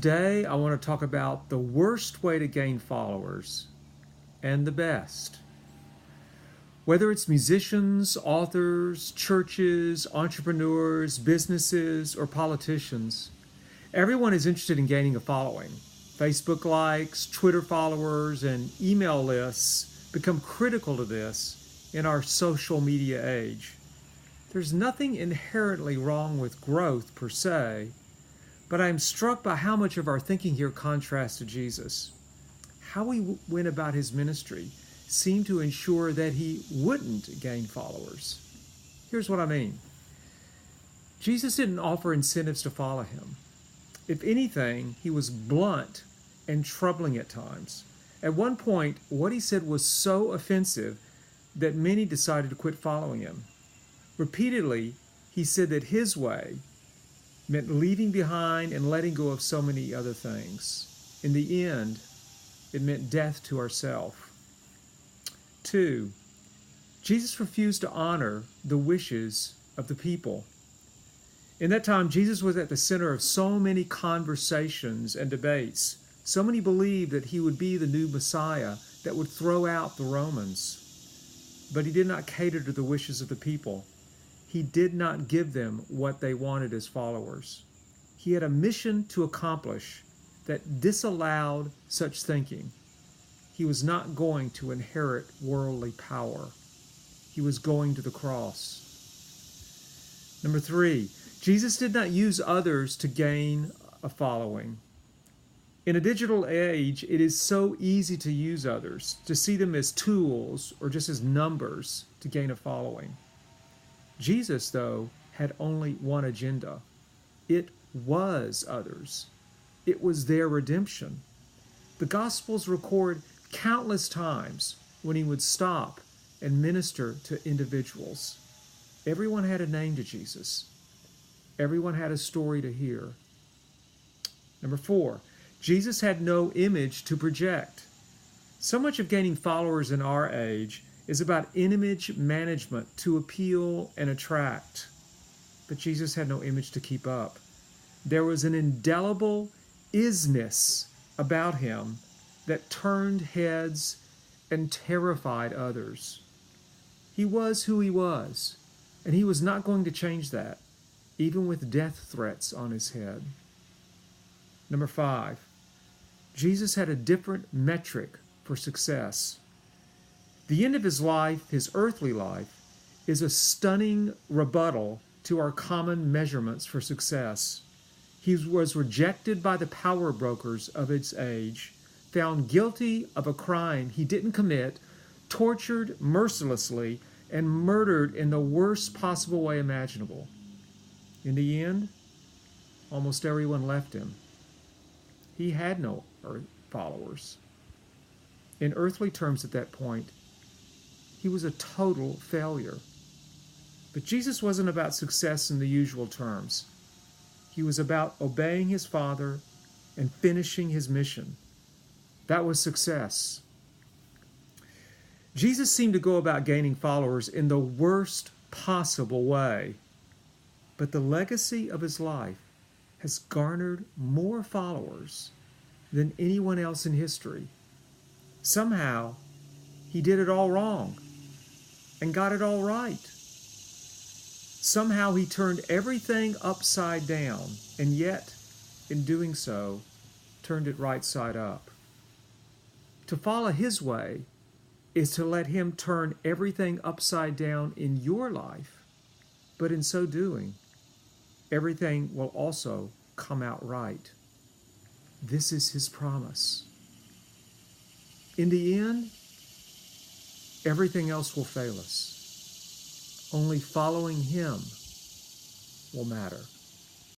Today, I want to talk about the worst way to gain followers and the best. Whether it's musicians, authors, churches, entrepreneurs, businesses, or politicians, everyone is interested in gaining a following. Facebook likes, Twitter followers, and email lists become critical to this in our social media age. There's nothing inherently wrong with growth per se, but I am struck by how much of our thinking here contrasts to Jesus. How he went about his ministry seemed to ensure that he wouldn't gain followers. Here's what I mean. Jesus didn't offer incentives to follow him. If anything, he was blunt and troubling at times. At one point, what he said was so offensive that many decided to quit following him. Repeatedly, he said that his way meant leaving behind and letting go of so many other things. In the end, it meant death to ourself. 2, Jesus refused to honor the wishes of the people. In that time, Jesus was at the center of so many conversations and debates. So many believed that he would be the new Messiah that would throw out the Romans. But he did not cater to the wishes of the people. He did not give them what they wanted as followers. He had a mission to accomplish that disallowed such thinking. He was not going to inherit worldly power. He was going to the cross. Number 3, Jesus did not use others to gain a following. In a digital age, it is so easy to use others, to see them as tools or just as numbers to gain a following. Jesus, though, had only one agenda. It was others. It was their redemption. The Gospels record countless times when he would stop and minister to individuals. Everyone had a name to Jesus. Everyone had a story to hear. Number 4, Jesus had no image to project. So much of gaining followers in our age is about image management to appeal and attract. But Jesus had no image to keep up. There was an indelible isness about him that turned heads and terrified others. He was who he was, and he was not going to change that, even with death threats on his head. Number 5, Jesus had a different metric for success. The end of his life, his earthly life, is a stunning rebuttal to our common measurements for success. He was rejected by the power brokers of its age, found guilty of a crime he didn't commit, tortured mercilessly, and murdered in the worst possible way imaginable. In the end, almost everyone left him. He had no followers. In earthly terms at that point, he was a total failure. But Jesus wasn't about success in the usual terms. He was about obeying his Father and finishing his mission. That was success. Jesus seemed to go about gaining followers in the worst possible way. But the legacy of his life has garnered more followers than anyone else in history. Somehow, he did it all wrong and got it all right. Somehow he turned everything upside down, and yet, in doing so, turned it right side up. To follow his way is to let him turn everything upside down in your life, but in so doing, everything will also come out right. This is his promise. In the end, everything else will fail us. Only following him will matter.